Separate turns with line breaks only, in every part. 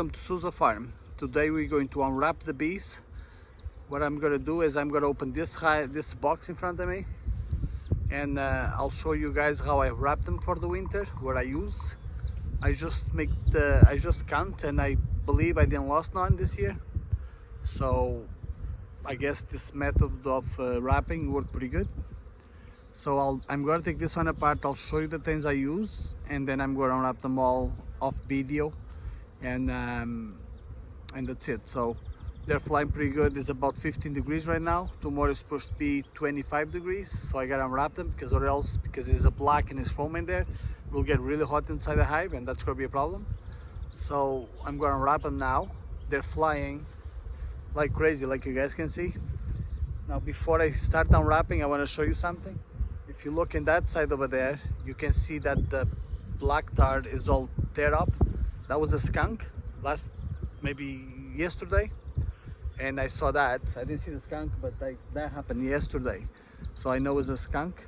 welcome to Souza Farm. Today we're going to unwrap the bees. What I'm going to do is I'm going to open this box in front of me, and I'll show you guys how I wrap them for the winter, what I use. I just count, and I believe I didn't lose none this year, so I guess this method of wrapping worked pretty good. So I'm going to take this one apart. I'll show you the things I use, and then I'm going to unwrap them all off video, and that's it. So they're flying pretty good. It's about 15 degrees right now. Tomorrow is supposed to be 25 degrees, so I gotta unwrap them because there's a black and it's foam in there, it will get really hot inside the hive, and that's gonna be a problem. So I'm gonna unwrap them now. They're flying like crazy, like you guys can see. Now before I start unwrapping, I want to show you something. If you look in that side over there, you can see that the black tar is all tear up. That was a skunk maybe yesterday, and I saw that. I didn't see the skunk, but that happened yesterday, so I know it was a skunk.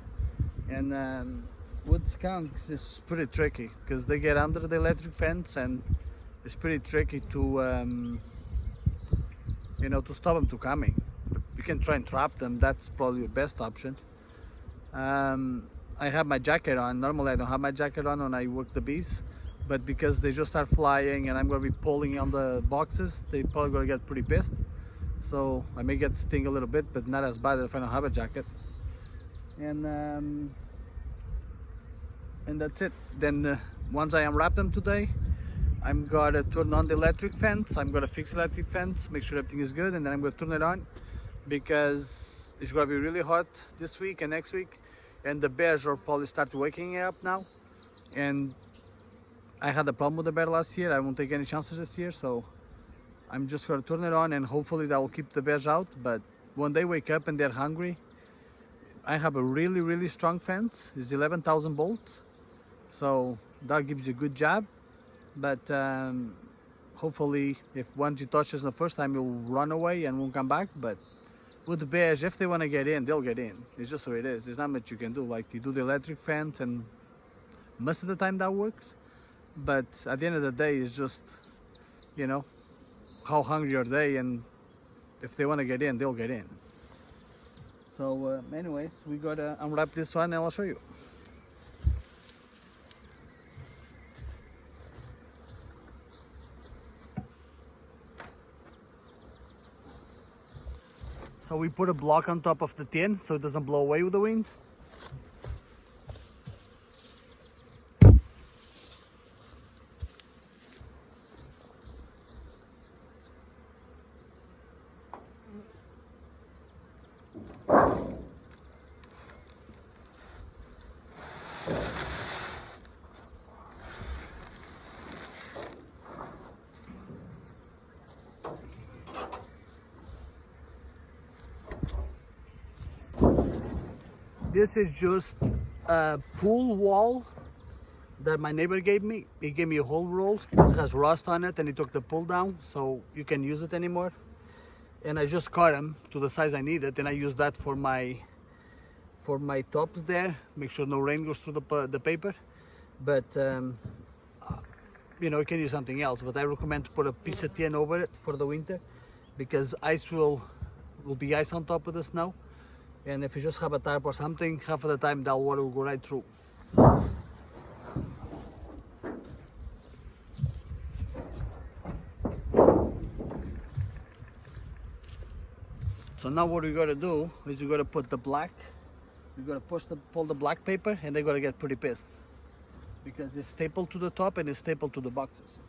And with skunks, it's pretty tricky because they get under the electric fence, and it's pretty tricky to to stop them from coming. You can try and trap them. That's probably the best option. I have my jacket on. Normally I don't have my jacket on when I work the bees, but because they just start flying and I'm going to be pulling on the boxes, they probably going to get pretty pissed. So I may get sting a little bit, but not as bad if I don't have a jacket. And that's it. Then once I unwrap them today, I'm going to turn on the electric fence. I'm going to fix the electric fence, make sure everything is good, and then I'm going to turn it on because it's going to be really hot this week and next week, and the bears will probably start waking up now. And I had a problem with the bear last year. I won't take any chances this year, so I'm just going to turn it on, and hopefully that will keep the bears out. But when they wake up and they're hungry, I have a really strong fence. It's 11,000 volts, so that gives you a good job. But hopefully if once you touch us the first time, you'll run away and won't come back. But with the bears, if they want to get in, they'll get in. It's just the way it is. There's not much you can do. Like, you do the electric fence, and most of the time that works. But at the end of the day, it's just, how hungry are they, and if they want to get in, they'll get in. So anyways, we gotta unwrap this one, and I'll show you. So we put a block on top of the tin so it doesn't blow away with the wind. This is just a pool wall that my neighbor gave me. He gave me a whole roll. It has rust on it, and he took the pull down, so you can use it anymore. And I just cut them to the size I needed, and I use that for my tops there. Make sure no rain goes through the paper. But you can use something else. But I recommend to put a piece of tin over it for the winter, because ice will be ice on top of the snow. And if you just have a tarp or something, half of the time that water will go right through. So now what we gotta do is we gotta put the black, we gotta pull the black paper, and they're gonna get pretty pissed because it's stapled to the top and it's stapled to the boxes.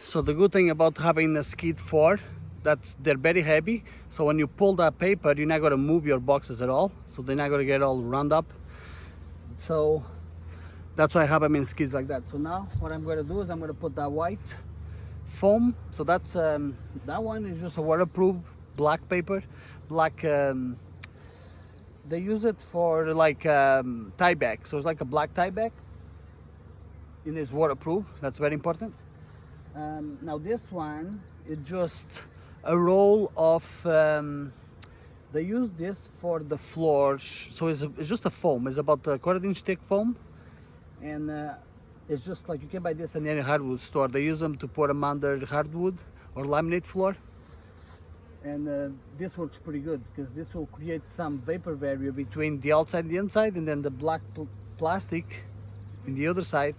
So the good thing about having a skid 4, they're very heavy, so when you pull that paper you're not going to move your boxes at all, so they're not going to get all round up. So that's why I have them in skids like that. So now what I'm going to do is I'm going to put that white foam. So that's that one is just a waterproof black paper, black they use it for like tie back, so it's like a black tie back. It is waterproof, that's very important. Now this one is just a roll of they use this for the floor, so it's just a foam. It's about a 1/4-inch thick foam, and it's just like you can buy this in any hardwood store. They use them to put them under hardwood or laminate floor, and this works pretty good because this will create some vapor barrier between the outside and the inside, and then the black plastic in the other side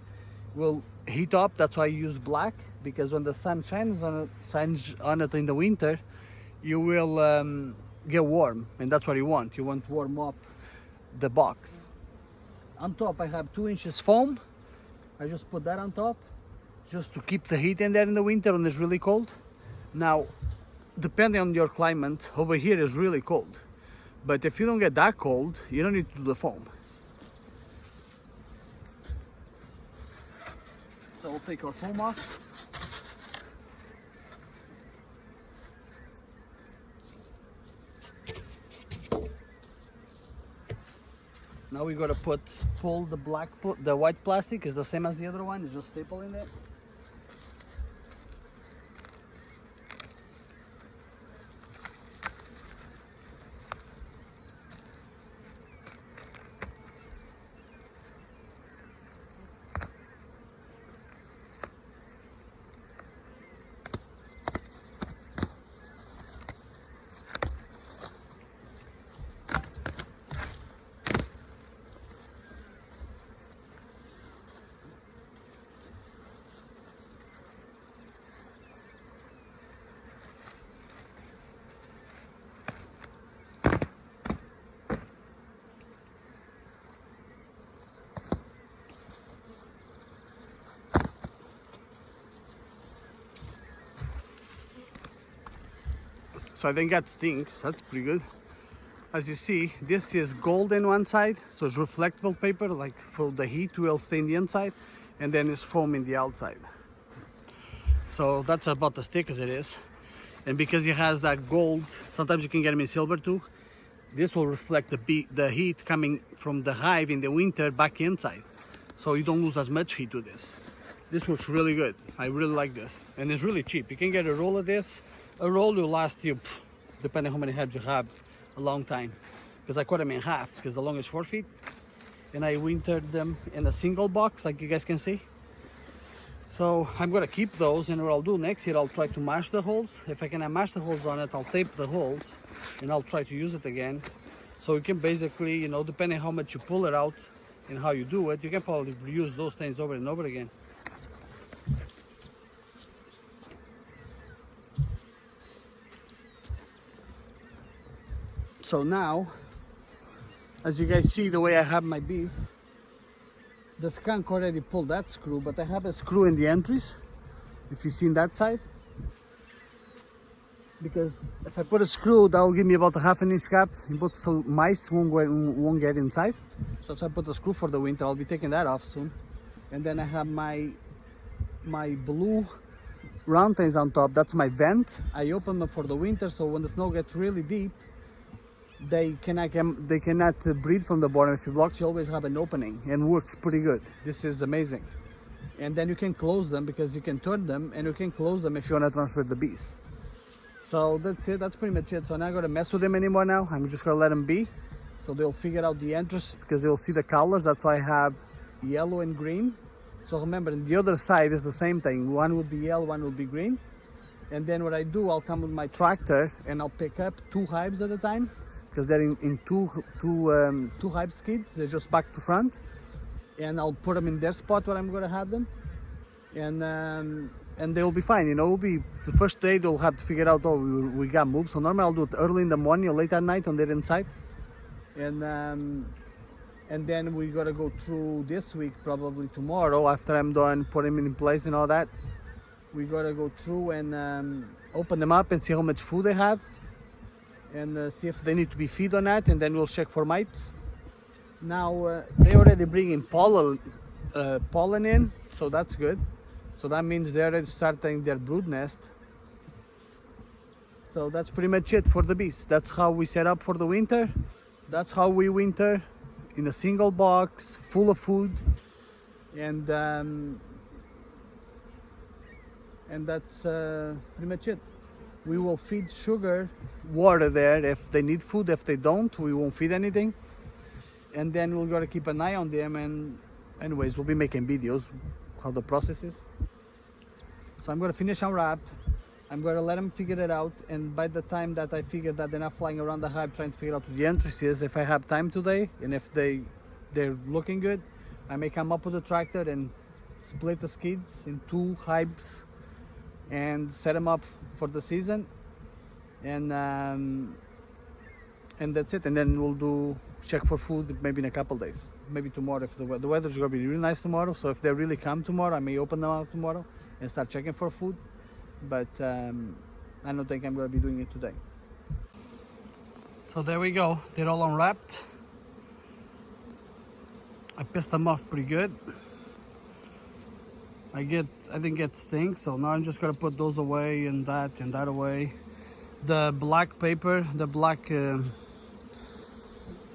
will heat up. That's why I use black, because when the sun shines on it in the winter, you will get warm, and that's what you want. You want to warm up the box. On top I have 2 inches foam. I just put that on top just to keep the heat in there in the winter when it's really cold. Now, depending on your climate, over here is really cold, but if you don't get that cold, you don't need to do the foam. So we'll take our foam off. Now we gotta pull the white plastic. Is the same as the other one. It's just staple in it. So I think that stinks. That's pretty good. As you see, this is gold in one side, so it's reflectable paper, like for the heat will stay in the inside, and then it's foam in the outside. So that's about as thick as it is. And because it has that gold, sometimes you can get them in silver too, this will reflect the heat coming from the hive in the winter back inside. So you don't lose as much heat with this. This works really good. I really like this. And it's really cheap. You can get a roll of this. A roll will last you, depending on how many hives you have, a long time. Because I cut them in half, because the long is 4 feet. And I wintered them in a single box, like you guys can see. So I'm gonna keep those, and what I'll do next year, I'll try to mash the holes. If I cannot mash the holes on it, I'll tape the holes, and I'll try to use it again. So you can basically, you know, depending how much you pull it out and how you do it, you can probably reuse those things over and over again. So now, as you guys see the way I have my bees, the skunk already pulled that screw, but I have a screw in the entries, if you see in that side. Because if I put a screw, that will give me about a 1/2 inch gap, so mice won't get inside. So I put the screw for the winter. I'll be taking that off soon. And then I have my blue round things on top. That's my vent. I open them for the winter, so when the snow gets really deep, they cannot breathe from the bottom. If you block, you always have an opening, and works pretty good. This is amazing. And then you can close them, because you can turn them, and you can close them if you want to transfer the bees. So that's it. That's pretty much it. So I'm not gonna mess with them anymore now. I'm just gonna let them be, so they'll figure out the entrance, because they'll see the colors. That's why I have yellow and green. So remember, on the other side is the same thing. One will be yellow, one will be green. And then what I do, I'll come with my tractor and I'll pick up 2 hives at a time, because they're in two hive skids. They're just back to front, and I'll put them in their spot where I'm gonna have them, and they'll be fine. You know, it'll be the first day they'll have to figure out, oh, we got moved. So normally I'll do it early in the morning or late at night on their inside, and then we gotta go through this week, probably tomorrow, after I'm done putting them in place and all that. we gotta go through and open them up and see how much food they have, and see if they need to be fed or not, and then we'll check for mites. Now they already bring in pollen in, so that's good. So that means they're already starting their brood nest. So that's pretty much it for the bees. That's how we set up for the winter. That's how we winter, in a single box full of food, and that's pretty much it. We will feed sugar, water there if they need food. If they don't, we won't feed anything. And then we're gonna keep an eye on them, and anyways, we'll be making videos how the process is. So I'm gonna finish unwrap. I'm gonna let them figure it out, and by the time that I figure that they're not flying around the hive trying to figure out what the entrance is, if I have time today and if they're looking good, I may come up with a tractor and split the skids in 2 hives and set them up for the season, and that's it. And then we'll do check for food maybe in a couple days, maybe tomorrow if the weather's gonna be really nice tomorrow. So if they really come tomorrow, I may open them up tomorrow and start checking for food. But I don't think I'm going to be doing it today. So there we go. They're all unwrapped. I pissed them off pretty good. I didn't get stink, so now I'm just going to put those away and that away. The black paper, the black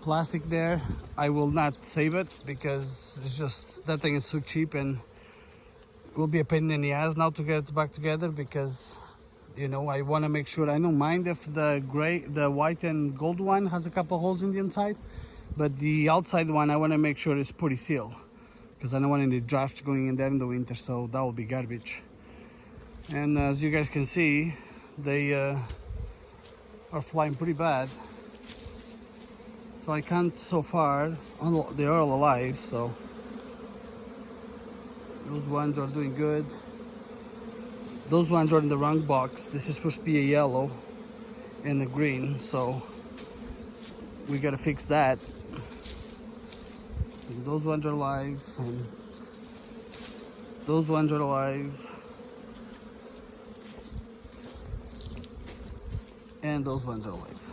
plastic there, I will not save it because it's just, that thing is so cheap, and will be a pain in the ass now to get it back together, because you know, I want to make sure. I don't mind if the white and gold one has a couple holes in the inside, but the outside one I want to make sure it's pretty sealed, because I don't want any draft going in there in the winter, so that will be garbage. And as you guys can see, they are flying pretty bad, so I can't so far. They're all alive, so those ones are doing good. Those ones are in the wrong box. This is supposed to be a yellow and a green, so we gotta fix that. And those ones are alive, and those ones are alive, and those ones are alive.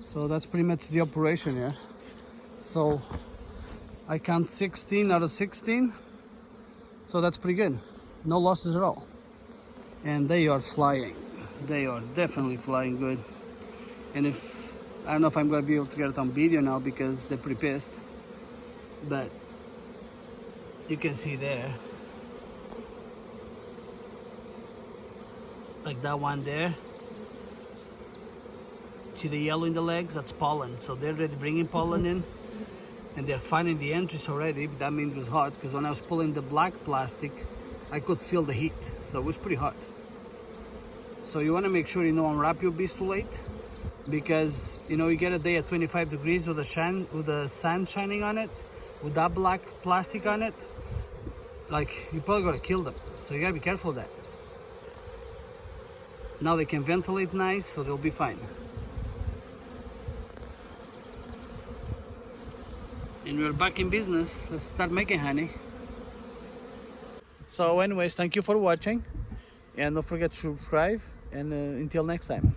So that's pretty much the operation here. So I count 16 out of 16. So that's pretty good. No losses at all. And they are flying. They are definitely flying good. And I don't know if I'm going to be able to get it on video now because they're pretty pissed. But you can see there. Like that one there. See the yellow in the legs? That's pollen. So they're already bringing pollen in. And they're finding the entries already. That means it's hot, because when I was pulling the black plastic, I could feel the heat, so it was pretty hot. So you want to make sure you don't unwrap your bees too late, because you know, you get a day at 25 degrees with the sun shining on it, with that black plastic on it, like you probably gotta kill them. So you gotta be careful of that. Now they can ventilate nice, so they'll be fine. And we're back in business. Let's start making honey. So anyways, thank you for watching, and don't forget to subscribe, and until next time.